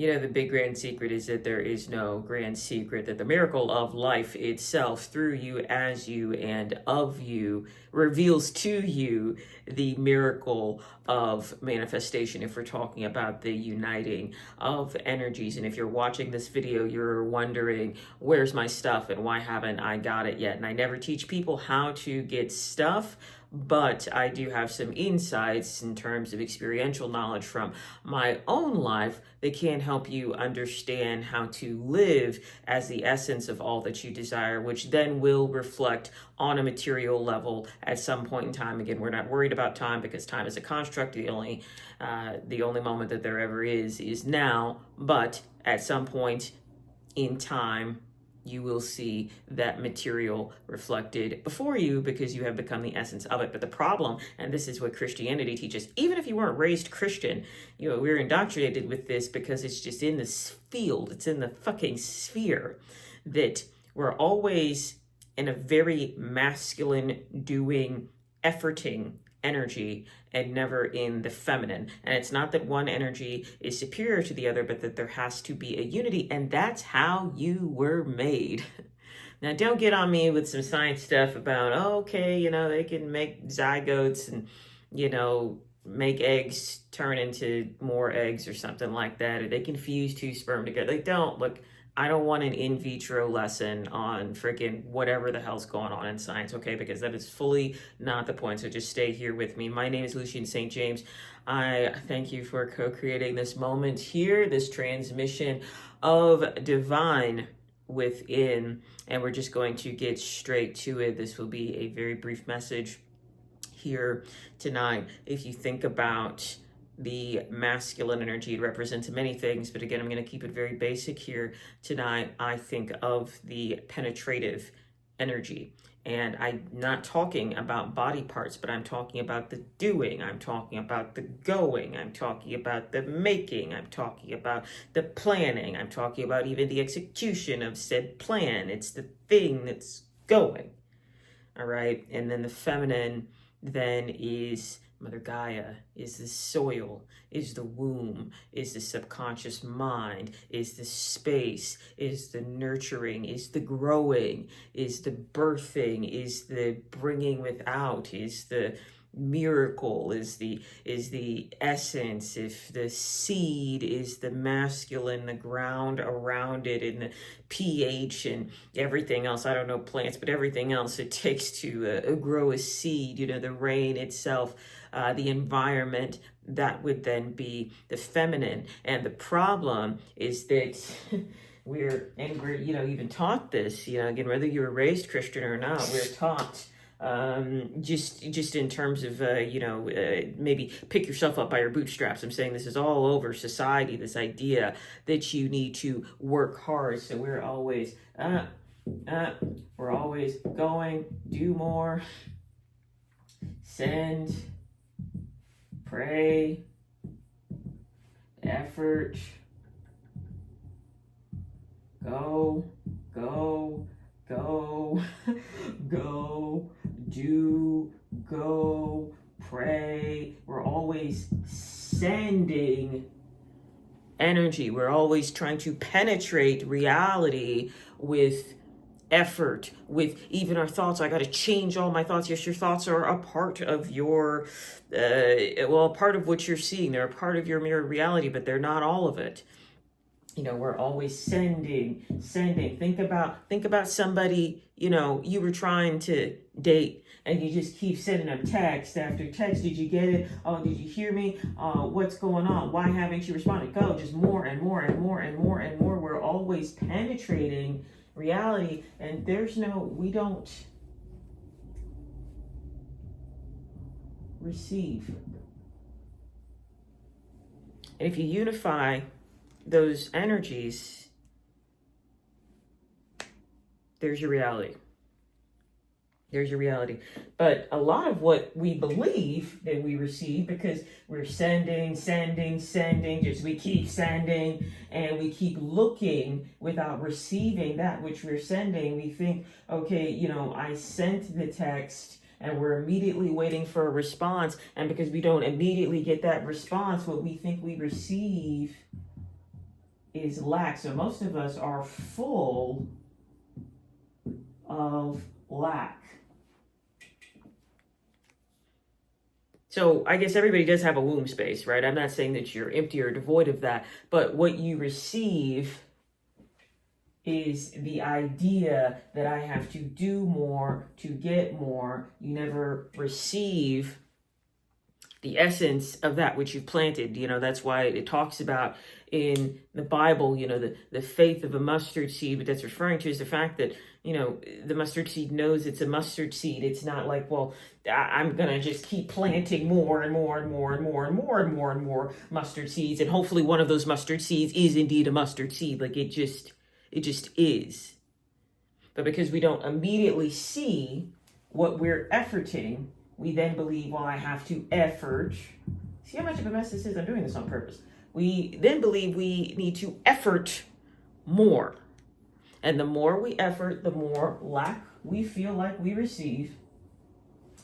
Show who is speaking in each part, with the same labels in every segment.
Speaker 1: You know, the big grand secret is that there is no grand secret, that the miracle of life itself, through you, as you, and of you, reveals to you the miracle of manifestation. If we're talking about the uniting of energies, and if you're watching this video, you're wondering, where's my stuff and why haven't I got it yet? And I never teach people how to get stuff, but I do have some insights in terms of experiential knowledge from my own life that can help you understand how to live as the essence of all that you desire, which then will reflect on a material level at some point in time. Again, we're not worried about time because time is a construct. The only moment that there ever is now. But at some point in time, you will see that material reflected before you because you have become the essence of it. But the problem, and this is what Christianity teaches, even if you weren't raised Christian, we're indoctrinated with this because it's just in this field, it's in the fucking sphere, that we're always in a very masculine doing, efforting energy and never in the feminine. And it's not that one energy is superior to the other, but that there has to be a unity, and that's how you were made. Now, don't get on me with some science stuff about, okay, they can make zygotes and, make eggs turn into more eggs or something like that, or they can fuse two sperm together. They don't. Look, I don't want an in vitro lesson on freaking whatever the hell's going on in science, okay? Because that is fully not the point. So just stay here with me. My name is Lucian St. James. I thank you for co-creating this moment here, this transmission of divine within. And we're just going to get straight to it. This will be a very brief message here tonight. If you think about the masculine energy, it represents many things, but again, I'm going to keep it very basic here tonight. I think of the penetrative energy, and I'm not talking about body parts, but I'm talking about the doing, I'm talking about the going, I'm talking about the making, I'm talking about the planning, I'm talking about even the execution of said plan. It's the thing that's going, all right? And then the feminine then is Mother Gaia, is the soil, is the womb, is the subconscious mind, is the space, is the nurturing, is the growing, is the birthing, is the bringing without, is the miracle, is the essence. If the seed is the masculine, the ground around it, and the pH and everything else, I don't know plants, but everything else it takes to grow a seed, the rain itself, the environment, that would then be the feminine. And the problem is that we're even taught this, again, whether you were raised Christian or not, we're taught just in terms of maybe pick yourself up by your bootstraps. I'm saying this is all over society, this idea that you need to work hard. So we're always going, do more, send, pray, effort, go, do, pray. We're always sending energy. We're always trying to penetrate reality with effort, with even our thoughts. I got to change all my thoughts. Yes, your thoughts are a part of your, a part of what you're seeing. They're a part of your mirror reality, but they're not all of it. We're always sending. Think about somebody, you were trying to date, and you just keep sending them text after text. Did you get it? Oh, did you hear me? What's going on? Why haven't you responded? Go, just more and more and more and more and more. We're always penetrating reality, and we don't receive. And if you unify those energies, there's your reality. But a lot of what we believe that we receive, because we're sending, just we keep sending and we keep looking without receiving that which we're sending. We think, okay, I sent the text and we're immediately waiting for a response. And because we don't immediately get that response, what we think we receive is lack. So most of us are full of lack. So I guess everybody does have a womb space, right? I'm not saying that you're empty or devoid of that, but what you receive is the idea that I have to do more to get more. You never receive the essence of that which you've planted. That's why it talks about in the Bible, the faith of a mustard seed. But that's referring to is the fact that, the mustard seed knows it's a mustard seed. It's not like, well, I'm going to just keep planting more and more and more and more and more and more and more mustard seeds. And hopefully one of those mustard seeds is indeed a mustard seed. Like it just is. But because we don't immediately see what we're efforting, we then believe, well, I have to effort. See how much of a mess this is? I'm doing this on purpose. We then believe we need to effort more. And the more we effort, the more lack we feel like we receive.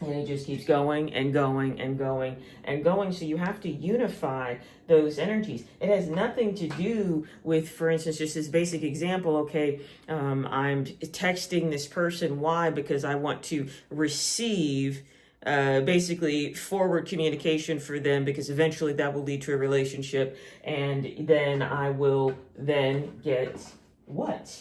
Speaker 1: And it just keeps going and going and going and going. So you have to unify those energies. It has nothing to do with, for instance, just this basic example. Okay, I'm texting this person. Why? Because I want to receive basically forward communication for them, because eventually that will lead to a relationship. And then I will then get what?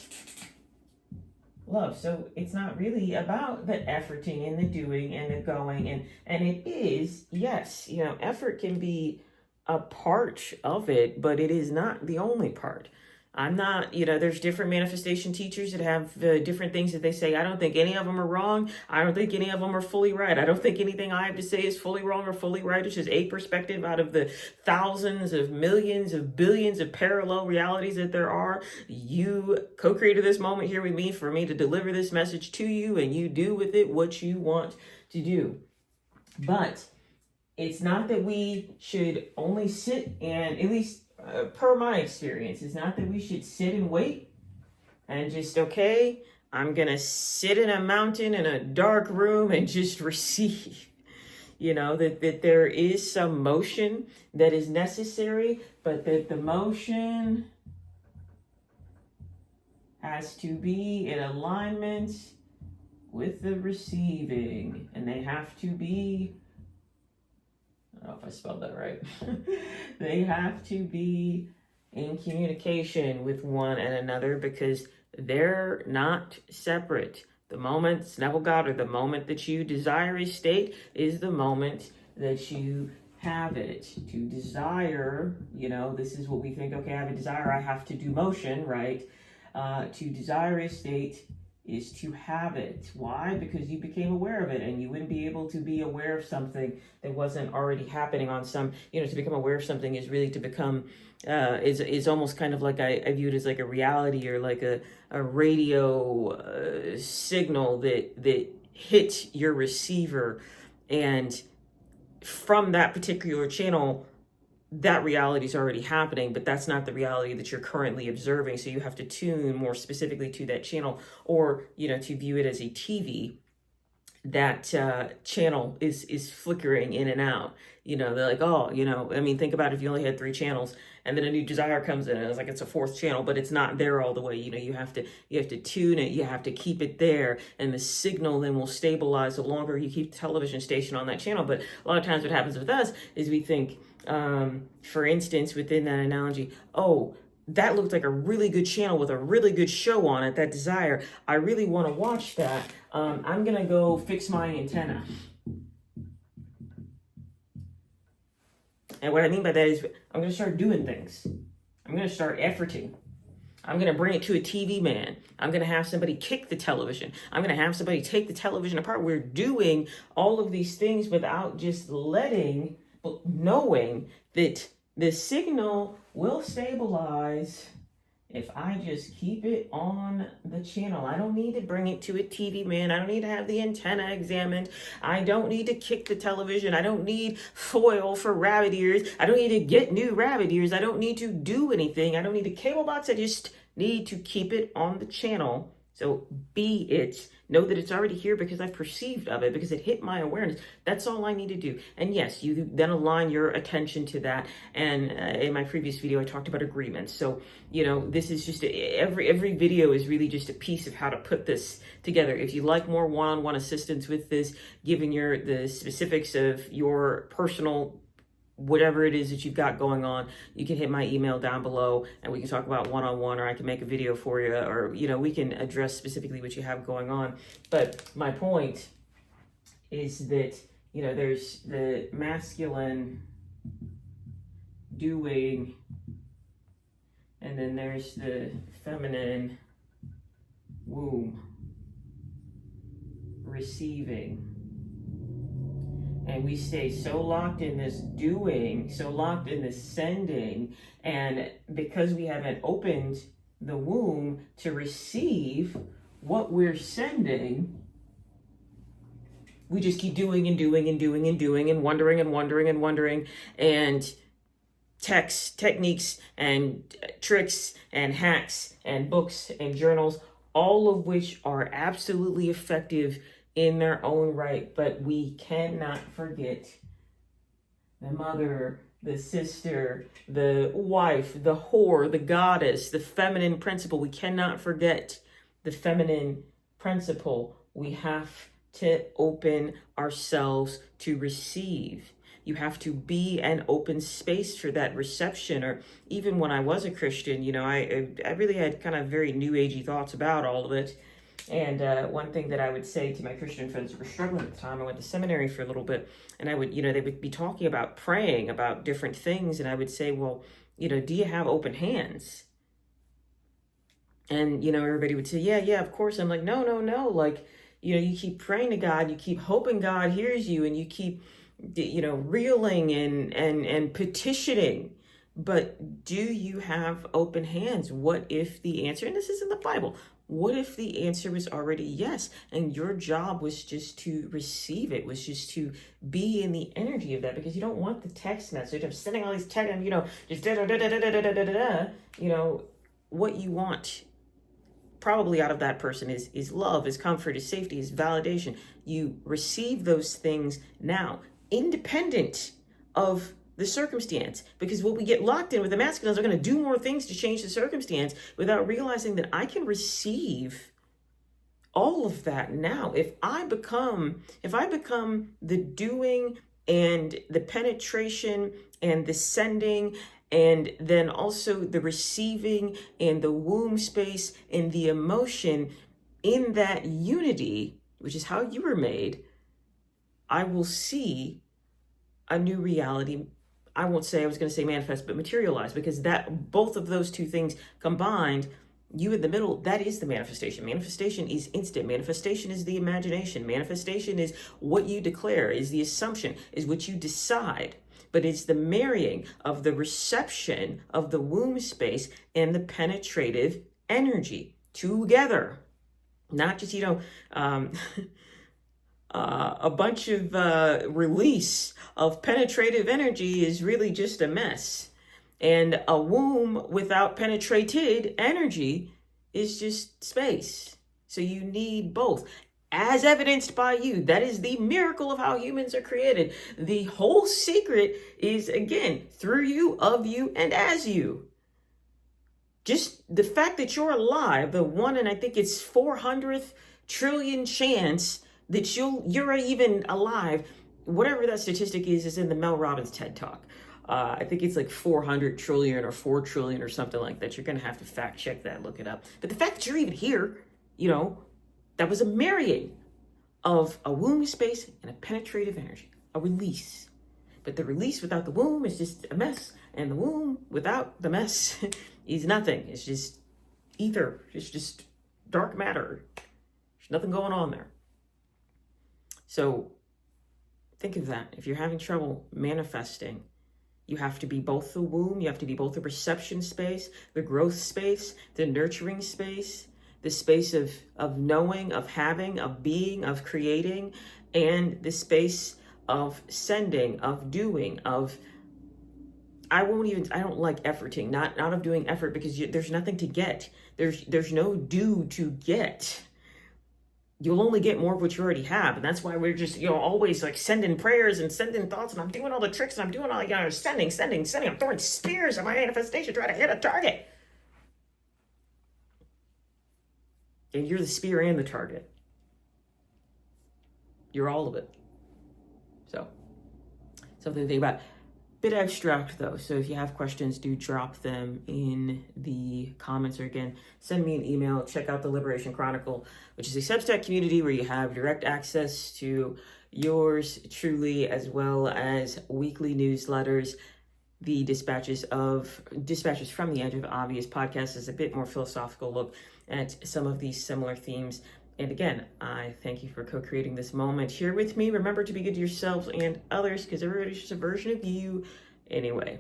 Speaker 1: Love. So it's not really about the efforting and the doing and the going, and it is, yes, effort can be a part of it, but it is not the only part. I'm not, there's different manifestation teachers that have different things that they say. I don't think any of them are wrong. I don't think any of them are fully right. I don't think anything I have to say is fully wrong or fully right. It's just a perspective out of the thousands of millions of billions of parallel realities that there are. You co-created this moment here with me for me to deliver this message to you, and you do with it what you want to do. But it's not that we should only sit and, at least per my experience, it's not that we should sit and wait and just, okay, I'm going to sit in a mountain in a dark room and just receive. That there is some motion that is necessary, but that the motion has to be in alignment with the receiving, and they have to be, I don't know if I spelled that right. They have to be in communication with one and another, because they're not separate. The moment, Neville Goddard, the moment that you desire a state is the moment that you have it. To desire, this is what we think, okay, I have a desire, I have to do motion, right? To desire a state is to have it. Why? Because you became aware of it, and you wouldn't be able to be aware of something that wasn't already happening on some, to become aware of something is really to become, is almost kind of like, I view it as like a reality, or like a radio signal that hits your receiver, and from that particular channel, that reality is already happening, but that's not the reality that you're currently observing. So you have to tune more specifically to that channel, or, to view it as a TV. That channel is flickering in and out. They're like, oh, think about if you only had 3 channels, and then a new desire comes in, and it's like it's a 4th channel, but it's not there all the way. You have to tune it, you have to keep it there, and the signal then will stabilize the longer you keep the television station on that channel. But a lot of times what happens with us is we think, for instance, within that analogy, oh, that looked like a really good channel with a really good show on it, that desire, I really want to watch that. I'm going to go fix my antenna. And what I mean by that is I'm going to start doing things. I'm going to start efforting. I'm going to bring it to a TV man. I'm going to have somebody kick the television. I'm going to have somebody take the television apart. We're doing all of these things without just knowing that the signal will stabilize if I just keep it on the channel. I don't need to bring it to a TV man. I don't need to have the antenna examined. I don't need to kick the television. I don't need foil for rabbit ears. I don't need to get new rabbit ears. I don't need to do anything. I don't need a cable box. I just need to keep it on the channel So be it. Know that it's already here because I've perceived of it, because it hit my awareness. That's all I need to do. And yes, you then align your attention to that. And in my previous video, I talked about agreements. So, this is just every video is really just a piece of how to put this together. If you like more one-on-one assistance with this, giving the specifics of your personal whatever it is that you've got going on, you can hit my email down below and we can talk about one-on-one, or I can make a video for you, or, we can address specifically what you have going on. But my point is that, there's the masculine doing, and then there's the feminine womb receiving. And we stay so locked in this doing, so locked in this sending, and because we haven't opened the womb to receive what we're sending, we just keep doing and doing and doing and doing and wondering and wondering and wondering, and techniques and tricks and hacks and books and journals, all of which are absolutely effective in their own right, but we cannot forget the mother, the sister, the wife, the whore, the goddess, the feminine principle. We cannot forget the feminine principle. We have to open ourselves to receive. You have to be an open space for that reception. Or even when I was a Christian, I really had kind of very new agey thoughts about all of it. And one thing that I would say to my Christian friends who were struggling at the time, I went to seminary for a little bit, and I would, they would be talking about praying about different things. And I would say, well, do you have open hands? And, everybody would say, yeah, of course. I'm like, no. Like, you keep praying to God, you keep hoping God hears you, and you keep, reeling and petitioning. But do you have open hands? What if the answer, and this is in the Bible, what if the answer was already yes, and your job was just to receive it, was just to be in the energy of that? Because you don't want the text message of sending all these text, just what you want probably out of that person is love, is comfort, is safety, is validation. You receive those things now, independent of the circumstance, because what we get locked in with the masculines are going to do more things to change the circumstance without realizing that I can receive all of that now. If I become the doing and the penetration and the sending, and then also the receiving and the womb space and the emotion in that unity, which is how you were made, I will see a new reality. I was going to say manifest, but materialize, because that both of those two things combined, you in the middle, that is the manifestation. Manifestation is instant. Manifestation is the imagination. Manifestation is what you declare, is the assumption, is what you decide. But it's the marrying of the reception of the womb space and the penetrative energy together. Not just, a bunch of release of penetrative energy is really just a mess. And a womb without penetrated energy is just space. So you need both, as evidenced by you. That is the miracle of how humans are created. The whole secret is, again, through you, of you, and as you. Just the fact that you're alive, the 1 in, I think it's 400th trillion chance that you're even alive, whatever that statistic is in the Mel Robbins TED Talk. I think it's like 400 trillion or 4 trillion or something like that. You're going to have to fact check that, look it up. But the fact that you're even here, that was a marrying of a womb space and a penetrative energy, a release. But the release without the womb is just a mess. And the womb without the mess is nothing. It's just ether. It's just dark matter. There's nothing going on there. So think of that. If you're having trouble manifesting, you have to be both the womb, you have to be both the reception space, the growth space, the nurturing space, the space of knowing, of having, of being, of creating, and the space of sending, of doing, of I don't like efforting, not of doing effort, because there's nothing to get. There's no due to get. You'll only get more of what you already have. And that's why we're just, always like sending prayers and sending thoughts. And I'm doing all the tricks, and I'm doing all, sending. I'm throwing spears at my manifestation, trying to hit a target. And you're the spear and the target. You're all of it. So, something to think about. Bit abstract though, so if you have questions, do drop them in the comments, or again, send me an email. Check out the Liberation Chronicle, which is a Substack community where you have direct access to yours truly, as well as weekly newsletters. The dispatches from the Edge of Obvious podcast is a bit more philosophical look at some of these similar themes. And again, I thank you for co-creating this moment here with me. Remember to be good to yourselves and others, because everybody's just a version of you anyway.